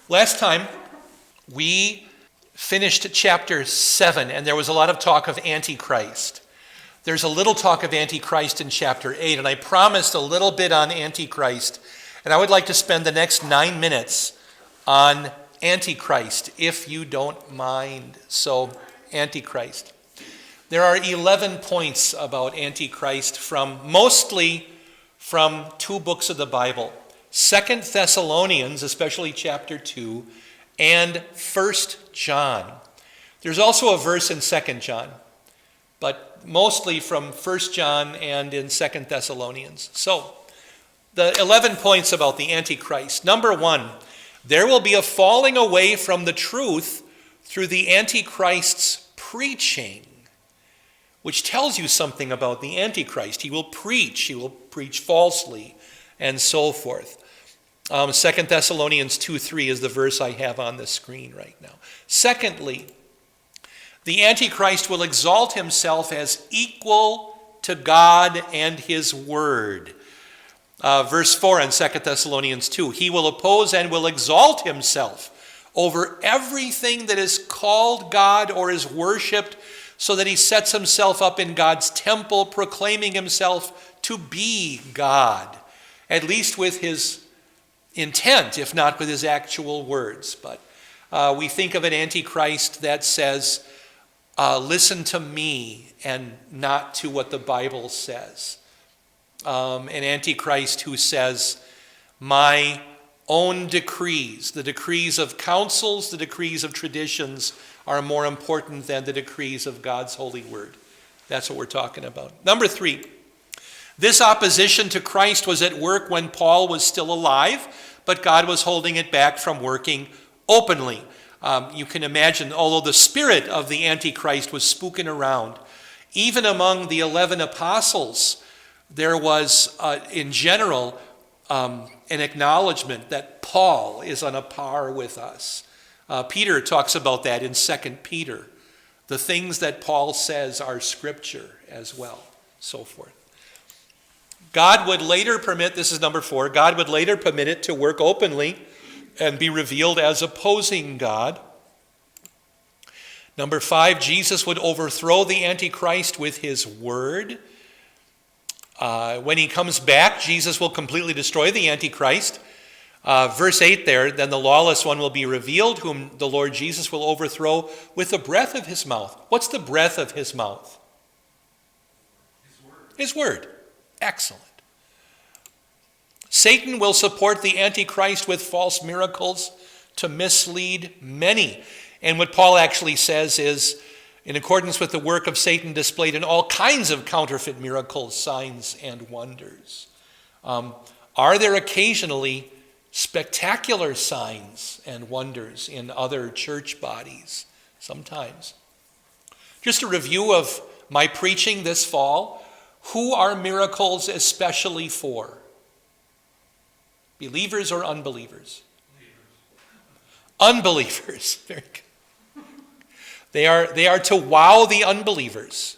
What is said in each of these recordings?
Last time, we finished chapter 7, and there was a lot of talk of Antichrist. There's a little talk of Antichrist in chapter 8, and I promised a little bit on Antichrist, and I would like to spend the next 9 minutes on Antichrist, if you don't mind. So, Antichrist. There are 11 points about Antichrist mostly from 2 books of the Bible. 2 Thessalonians, especially chapter 2, and 1 John. There's also a verse in 2 John, but mostly from 1 John and in 2 Thessalonians. So, the 11 points about the Antichrist. Number 1, there will be a falling away from the truth through the Antichrist's preaching, which tells you something about the Antichrist. He will preach falsely, and so forth. 2 Thessalonians 2:3 is the verse I have on the screen right now. Secondly, the Antichrist will exalt himself as equal to God and his word. Verse 4 in 2 Thessalonians 2, he will oppose and will exalt himself over everything that is called God or is worshipped, so that he sets himself up in God's temple, proclaiming himself to be God, at least with his intent, if not with his actual words. But we think of an Antichrist that says, listen to me and not to what the Bible says. An Antichrist who says, my own decrees, the decrees of councils, the decrees of traditions are more important than the decrees of God's holy word. That's what we're talking about. Number 3, this opposition to Christ was at work when Paul was still alive, but God was holding it back from working openly. You can imagine, although the spirit of the Antichrist was spooking around, even among the 11 apostles, there was, in general, an acknowledgement that Paul is on a par with us. Peter talks about that in 2 Peter. The things that Paul says are scripture as well, so forth. God would later permit, this is number 4, God would later permit it to work openly and be revealed as opposing God. Number 5, Jesus would overthrow the Antichrist with his word. When he comes back, Jesus will completely destroy the Antichrist. Verse 8 there, then the lawless one will be revealed, whom the Lord Jesus will overthrow with the breath of his mouth. What's the breath of his mouth? His word. Excellent. Satan will support the Antichrist with false miracles to mislead many. And what Paul actually says is, in accordance with the work of Satan displayed in all kinds of counterfeit miracles, signs, and wonders. Are there occasionally spectacular signs and wonders in other church bodies? Sometimes. Just a review of my preaching this fall. Who are miracles especially for? Believers or unbelievers? Unbelievers. Very good. They are to wow the unbelievers.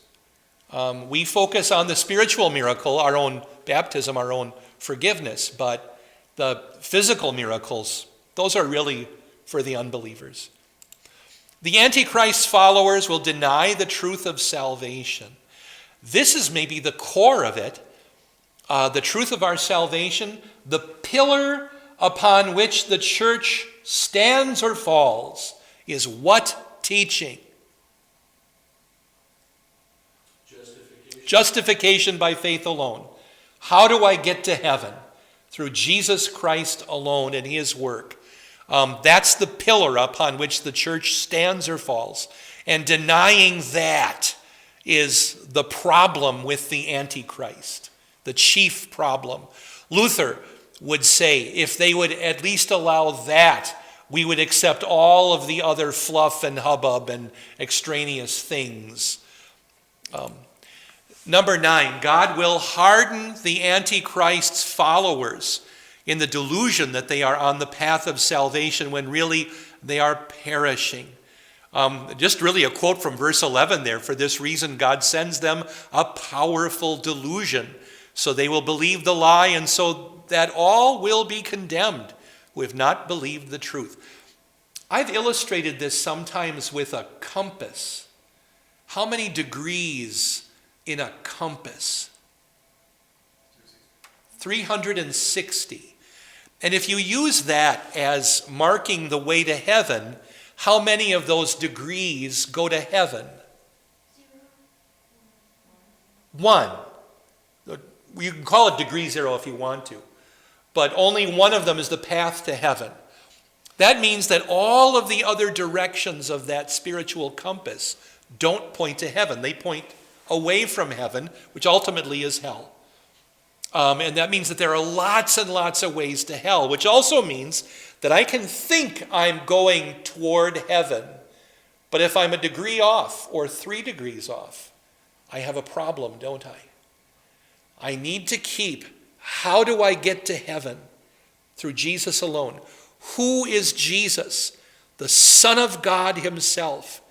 We focus on the spiritual miracle, our own baptism, our own forgiveness, but the physical miracles, those are really for the unbelievers. The Antichrist's followers will deny the truth of salvation. This is maybe the core of it. The truth of our salvation, the pillar upon which the church stands or falls, is what teaching? Justification by faith alone. How do I get to heaven? Through Jesus Christ alone and his work. That's the pillar upon which the church stands or falls. And denying that is the problem with the Antichrist, the chief problem. Luther would say, if they would at least allow that, we would accept all of the other fluff and hubbub and extraneous things. Number 9, God will harden the Antichrist's followers in the delusion that they are on the path of salvation when really they are perishing. Just really a quote from verse 11 there. For this reason, God sends them a powerful delusion, so they will believe the lie, and so that all will be condemned who have not believed the truth. I've illustrated this sometimes with a compass. How many degrees in a compass? 360. And if you use that as marking the way to heaven, how many of those degrees go to heaven? 1. You can call it degree 0 if you want to. But only one of them is the path to heaven. That means that all of the other directions of that spiritual compass don't point to heaven. They point away from heaven, which ultimately is hell. And that means that there are lots and lots of ways to hell, which also means that I can think I'm going toward heaven, but if I'm a degree off or 3 degrees off, I have a problem, don't I? I need to keep, how do I get to heaven? Through Jesus alone. Who is Jesus? The Son of God himself.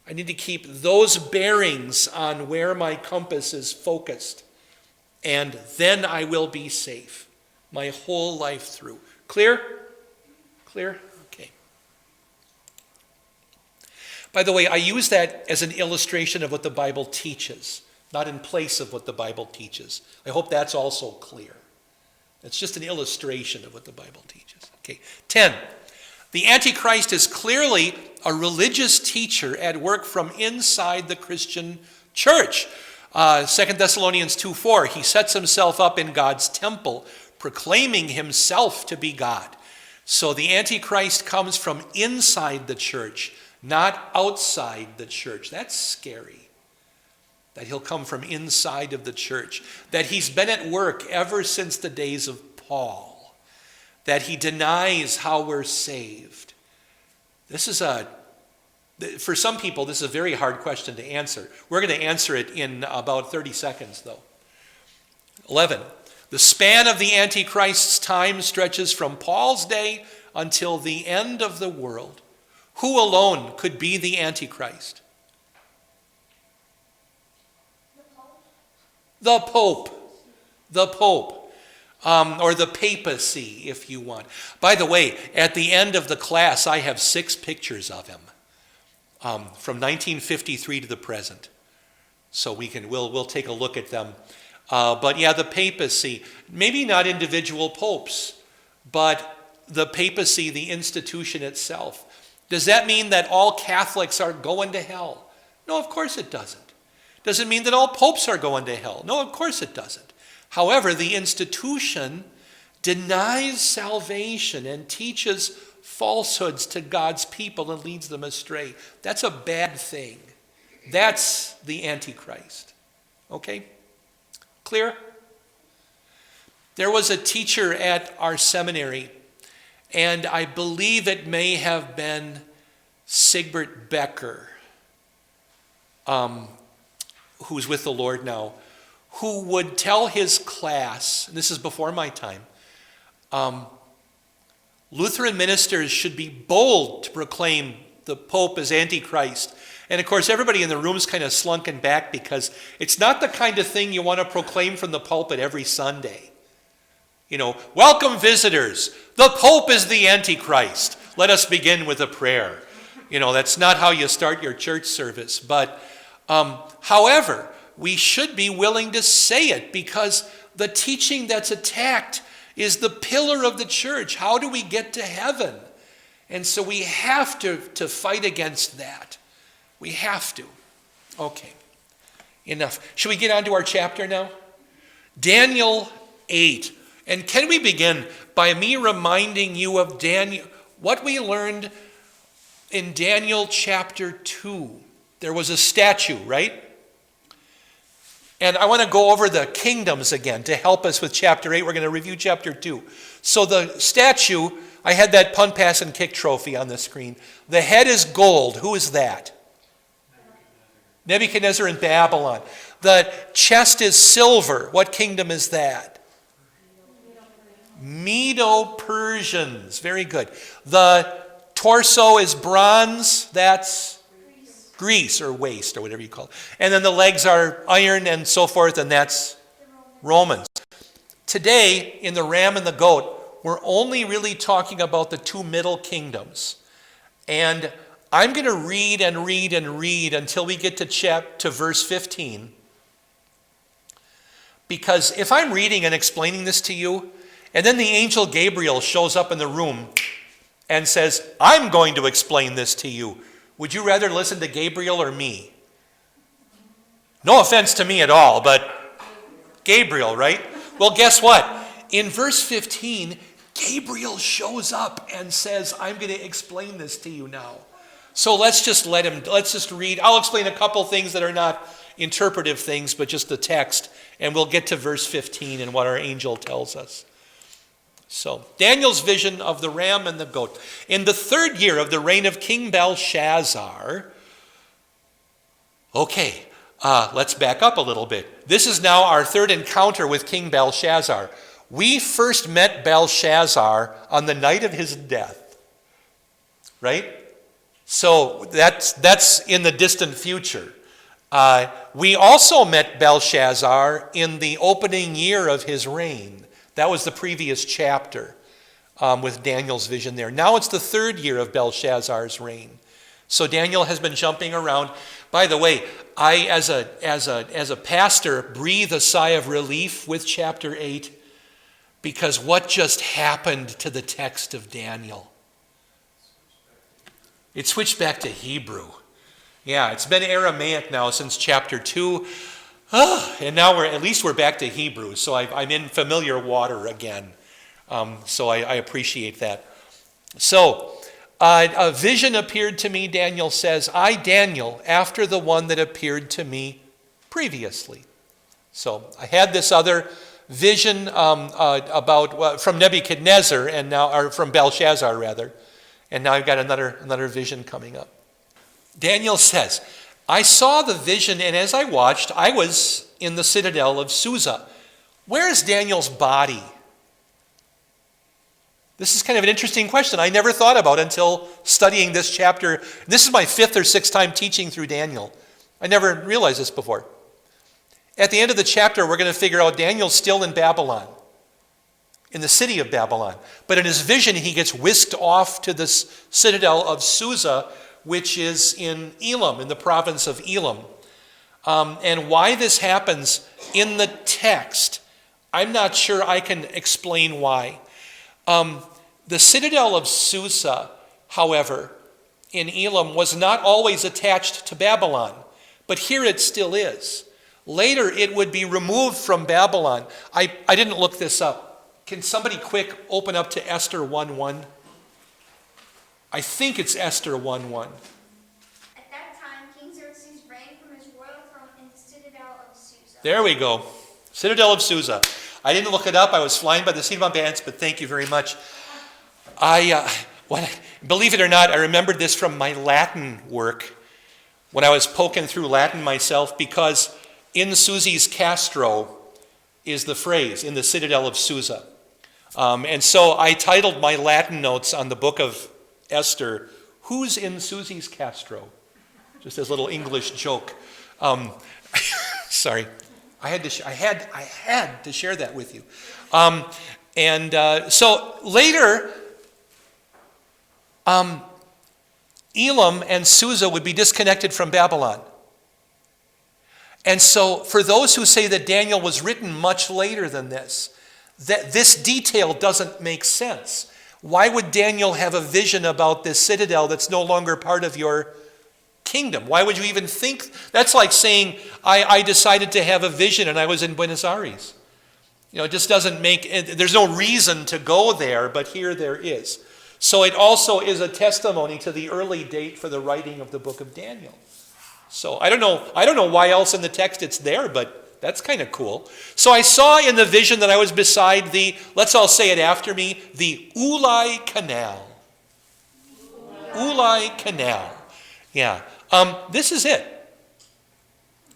I need to keep those bearings on where my compass is focused. And then I will be safe my whole life through. Clear? Clear? Okay. By the way, I use that as an illustration of what the Bible teaches, not in place of what the Bible teaches. I hope that's also clear. It's just an illustration of what the Bible teaches. Okay. 10. The Antichrist is clearly a religious teacher at work from inside the Christian church. 2 Thessalonians 2:4, he sets himself up in God's temple, proclaiming himself to be God. So the Antichrist comes from inside the church, not outside the church. That's scary, that he'll come from inside of the church, that he's been at work ever since the days of Paul, that he denies how we're saved. For some people, this is a very hard question to answer. We're going to answer it in about 30 seconds, though. 11. The span of the Antichrist's time stretches from Paul's day until the end of the world. Who alone could be the Antichrist? The Pope. The Pope. Or the papacy, if you want. By the way, at the end of the class, I have 6 pictures of him. From 1953 to the present. So we'll take a look at them. But yeah, the papacy, maybe not individual popes, but the papacy, the institution itself. Does that mean that all Catholics are going to hell? No, of course it doesn't. Does it mean that all popes are going to hell? No, of course it doesn't. However, the institution denies salvation and teaches falsehoods to God's people and leads them astray. That's a bad thing. That's the Antichrist. Okay? Clear? There was a teacher at our seminary, and I believe it may have been Sigbert Becker, who's with the Lord now, who would tell his class, and this is before my time, Lutheran ministers should be bold to proclaim the Pope as Antichrist. And of course, everybody in the room is kind of slunking back because it's not the kind of thing you want to proclaim from the pulpit every Sunday. You know, welcome visitors. The Pope is the Antichrist. Let us begin with a prayer. You know, that's not how you start your church service. But however, we should be willing to say it because the teaching that's attacked is the pillar of the church. How do we get to heaven? And so we have to fight against that. We have to. Okay, enough. Should we get on to our chapter now? Daniel 8. And can we begin by me reminding you of Daniel, what we learned in Daniel chapter 2. There was a statue, right? And I want to go over the kingdoms again to help us with chapter 8. We're going to review chapter 2. So the statue, I had that punt, pass, and kick trophy on the screen. The head is gold. Who is that? Nebuchadnezzar in Babylon. The chest is silver. What kingdom is that? Medo-Persians. Very good. The torso is bronze. That's Greece or waste or whatever you call it. And then the legs are iron and so forth, and that's Romans. Today, in the ram and the goat, we're only really talking about the two middle kingdoms. And I'm going to read and read and read until we get to verse 15. Because if I'm reading and explaining this to you, and then the angel Gabriel shows up in the room and says, I'm going to explain this to you, would you rather listen to Gabriel or me? No offense to me at all, but Gabriel, right? Well, guess what? In verse 15, Gabriel shows up and says, I'm going to explain this to you now. So let's just read. I'll explain a couple things that are not interpretive things, but just the text, and we'll get to verse 15 and what our angel tells us. So, Daniel's vision of the ram and the goat. In the 3rd year of the reign of King Belshazzar, let's back up a little bit. This is now our 3rd encounter with King Belshazzar. We first met Belshazzar on the night of his death, right? So that's in the distant future. We also met Belshazzar in the opening year of his reign. That was the previous chapter with Daniel's vision there. Now it's the 3rd year of Belshazzar's reign. So Daniel has been jumping around. By the way, I, as a pastor, breathe a sigh of relief with chapter 8 because what just happened to the text of Daniel? It switched back to Hebrew. Yeah, it's been Aramaic now since chapter 2. And now we're back to Hebrew, so I'm in familiar water again. So I appreciate that. So a vision appeared to me, Daniel says, I, Daniel, after the one that appeared to me previously. So I had this other vision from Nebuchadnezzar, or from Belshazzar rather, and now I've got another vision coming up. Daniel says, I saw the vision, and as I watched, I was in the citadel of Susa. Where is Daniel's body? This is kind of an interesting question I never thought about until studying this chapter. This is my 5th or 6th time teaching through Daniel. I never realized this before. At the end of the chapter, we're going to figure out Daniel's still in Babylon, in the city of Babylon. But in his vision, he gets whisked off to this citadel of Susa, which is in Elam, in the province of Elam. And why this happens in the text, I'm not sure I can explain why. The citadel of Susa, however, in Elam was not always attached to Babylon, but here it still is. Later, it would be removed from Babylon. I didn't look this up. Can somebody quick open up to Esther 1:1? I think it's Esther 1:1. At that time, King Xerxes reigned from his royal throne in the citadel of Susa. There we go. Citadel of Susa. I didn't look it up. I was flying by the seat of my pants, but thank you very much. Believe it or not, I remembered this from my Latin work when I was poking through Latin myself, because in Susie's Castro is the phrase, in the citadel of Susa. And so I titled my Latin notes on the book of Esther, Who's in Susie's Castro? Just as a little English joke. Sorry. I had to share that with you. So later, Elam and Susa would be disconnected from Babylon. And so for those who say that Daniel was written much later than this, that this detail doesn't make sense. Why would Daniel have a vision about this citadel that's no longer part of your kingdom? Why would you even think? That's like saying, I decided to have a vision and I was in Buenos Aires. It just doesn't there's no reason to go there, but here there is. So it also is a testimony to the early date for the writing of the book of Daniel. So I don't know why else in the text it's there, but that's kind of cool. So I saw in the vision that I was beside let's all say it after me, the Ulai Canal. Ulai Canal. Yeah. This is it.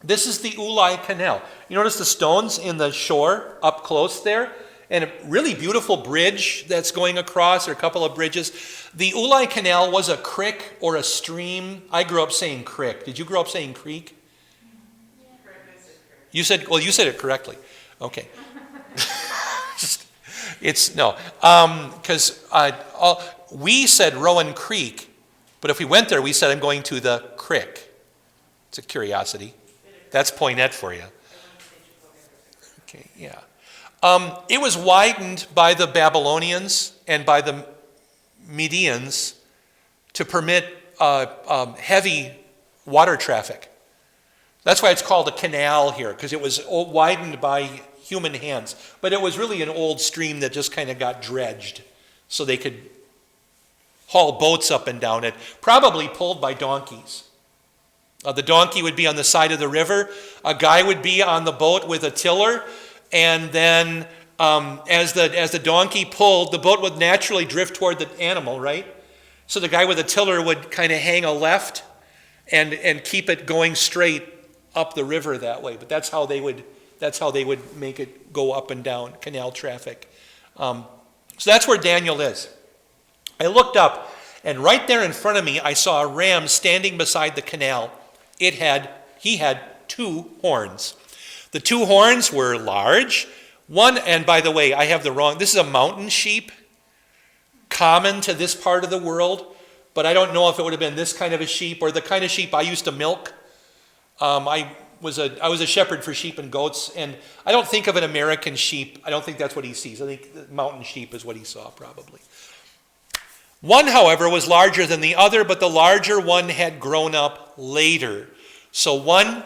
This is the Ulai Canal. You notice the stones in the shore up close there? And a really beautiful bridge that's going across, or a couple of bridges. The Ulai Canal was a creek or a stream. I grew up saying creek. Did you grow up saying creek? Yeah. You said it correctly. Okay. It's, no, because we said Rowan Creek, but if we went there, we said I'm going to the creek. It's a curiosity. That's Poinet for you. Okay, yeah. It was widened by the Babylonians and by the Medians to permit heavy water traffic. That's why it's called a canal here, because it was widened by human hands. But it was really an old stream that just kind of got dredged so they could haul boats up and down it, probably pulled by donkeys. The donkey would be on the side of the river. A guy would be on the boat with a tiller, and then as the donkey pulled, the boat would naturally drift toward the animal, right? So the guy with the tiller would kind of hang a left and keep it going straight up the river that way. But that's how they would make it go up and down, canal traffic. So that's where Daniel is. I looked up, and right there in front of me, I saw a ram standing beside the canal. He had 2 horns. The 2 horns were large. One, and by the way, I have this is a mountain sheep, common to this part of the world, but I don't know if it would have been this kind of a sheep or the kind of sheep I used to milk. I was a shepherd for sheep and goats, and I don't think of an American sheep. I don't think that's what he sees. I think the mountain sheep is what he saw, probably. One, however, was larger than the other, but the larger one had grown up later. So one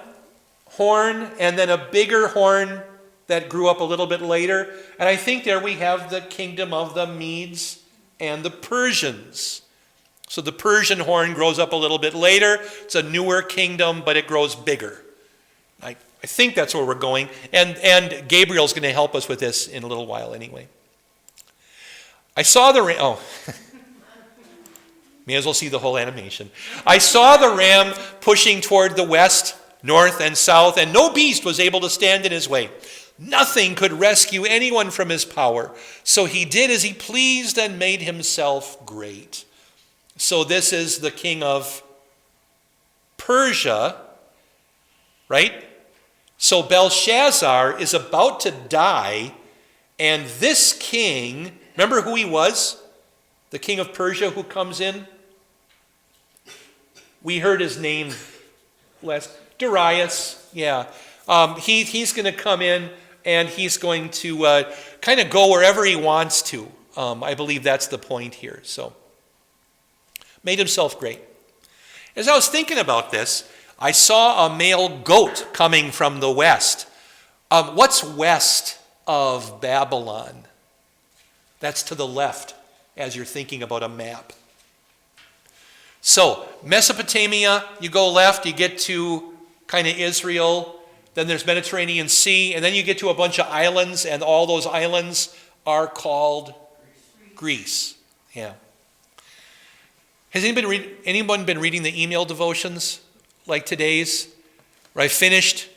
horn and then a bigger horn that grew up a little bit later. And I think there we have the kingdom of the Medes and the Persians. So the Persian horn grows up a little bit later. It's a newer kingdom, but it grows bigger. I think that's where we're going. And Gabriel's going to help us with this in a little while anyway. I saw the ram. Oh, may as well see the whole animation. I saw the ram pushing toward the west, north, and south, and no beast was able to stand in his way. Nothing could rescue anyone from his power. So he did as he pleased and made himself great. So this is the king of Persia, right? So Belshazzar is about to die, and this king, remember who he was? The king of Persia who comes in? We heard his name last, Darius, yeah. He's going to come in, and he's going to kind of go wherever he wants to. I believe that's the point here. So, made himself great. As I was thinking about this, I saw a male goat coming from the west. What's west of Babylon? That's to the left, as you're thinking about a map. So, Mesopotamia, you go left, you get to kind of Israel, then there's Mediterranean Sea, and then you get to a bunch of islands, and all those islands are called Greece. Yeah. Has anyone been reading the email devotions like today's? Where I finished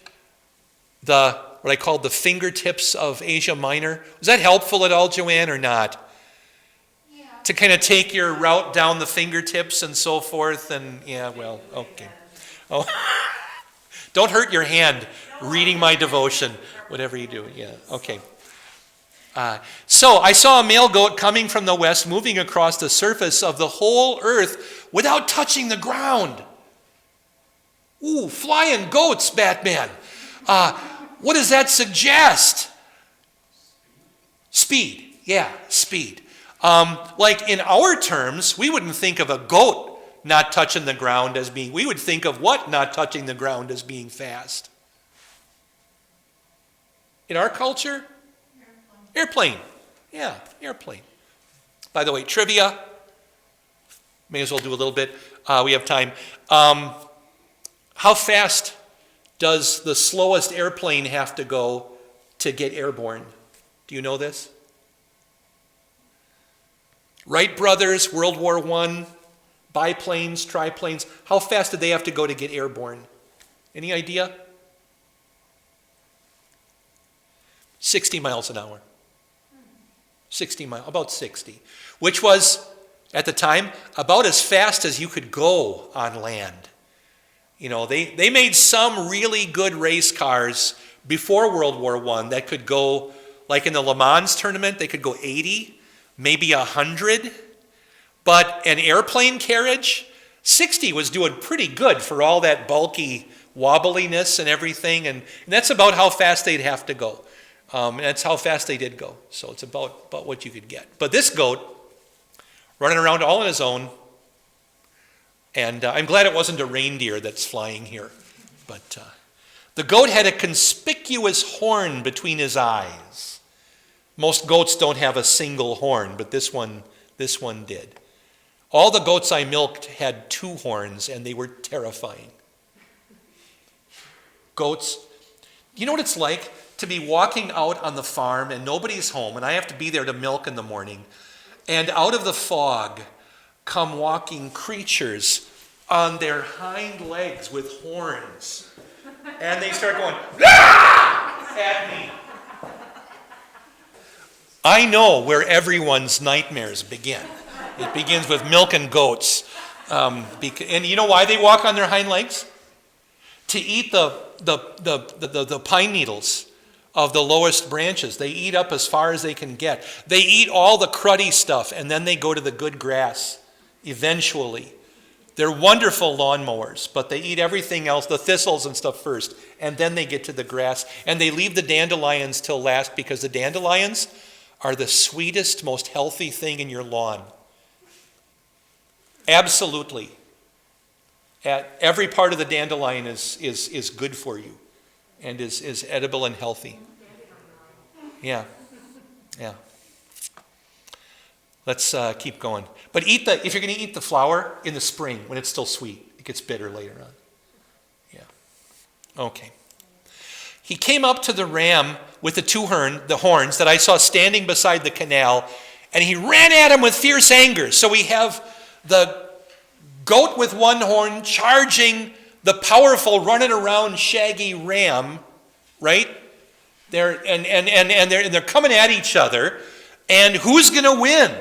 what I called the fingertips of Asia Minor. Was that helpful at all, Joanne, or not? To kind of take your route down the fingertips and so forth, and yeah, well, okay. Oh, don't hurt your hand reading my devotion, whatever you do. Yeah, okay. So I saw a male goat coming from the west, moving across the surface of the whole earth without touching the ground. Ooh, flying goats, Batman. What does that suggest? Speed. Yeah, speed. Like in our terms, we wouldn't think of a goat not touching the ground as being, we would think of what not touching the ground as being fast? In our culture? Airplane. Yeah, airplane. By the way, trivia. May as well do a little bit. We have time. How fast does the slowest airplane have to go to get airborne? Do you know this? Wright brothers, World War I, biplanes, triplanes. How fast did they have to go to get airborne? Any idea? 60 miles an hour. 60 miles, about 60. Which was, at the time, about as fast as you could go on land. You know, they made some really good race cars before World War I that could go like in the Le Mans tournament, they could go 80, maybe 100. But an airplane carriage, 60 was doing pretty good for all that bulky wobbliness and everything. And that's about how fast they'd have to go. And that's how fast they did go. So it's about what you could get. But this goat, running around all on his own. And I'm glad it wasn't a reindeer that's flying here. But the goat had a conspicuous horn between his eyes. Most goats don't have a single horn, but this one did. All the goats I milked had 2 horns, and they were terrifying. Goats, you know what it's like to be walking out on the farm and nobody's home, and I have to be there to milk in the morning, and out of the fog come walking creatures on their hind legs with horns, and they start going, "Ah!" at me. I know where everyone's nightmares begin. It begins with milking goats. And you know why they walk on their hind legs? To eat the pine needles of the lowest branches. They eat up as far as they can get. They eat all the cruddy stuff, and then they go to the good grass eventually. They're wonderful lawnmowers, but they eat everything else, the thistles and stuff first, and then they get to the grass. And they leave the dandelions till last, because the dandelions are the sweetest, most healthy thing in your lawn. Absolutely. Every part of the dandelion is good for you and is edible and healthy. Yeah. Let's keep going. But if you're going to eat the flower in the spring when it's still sweet, it gets bitter later on. Yeah. Okay. He came up to the ram with the horns that I saw standing beside the canal, and he ran at him with fierce anger. So we have the goat with one horn charging the powerful, running around, shaggy ram, right? They're coming at each other, and who's going to win?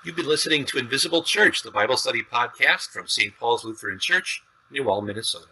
You've been listening to Invisible Church, the Bible study podcast from St. Paul's Lutheran Church, New Ulm, Minnesota.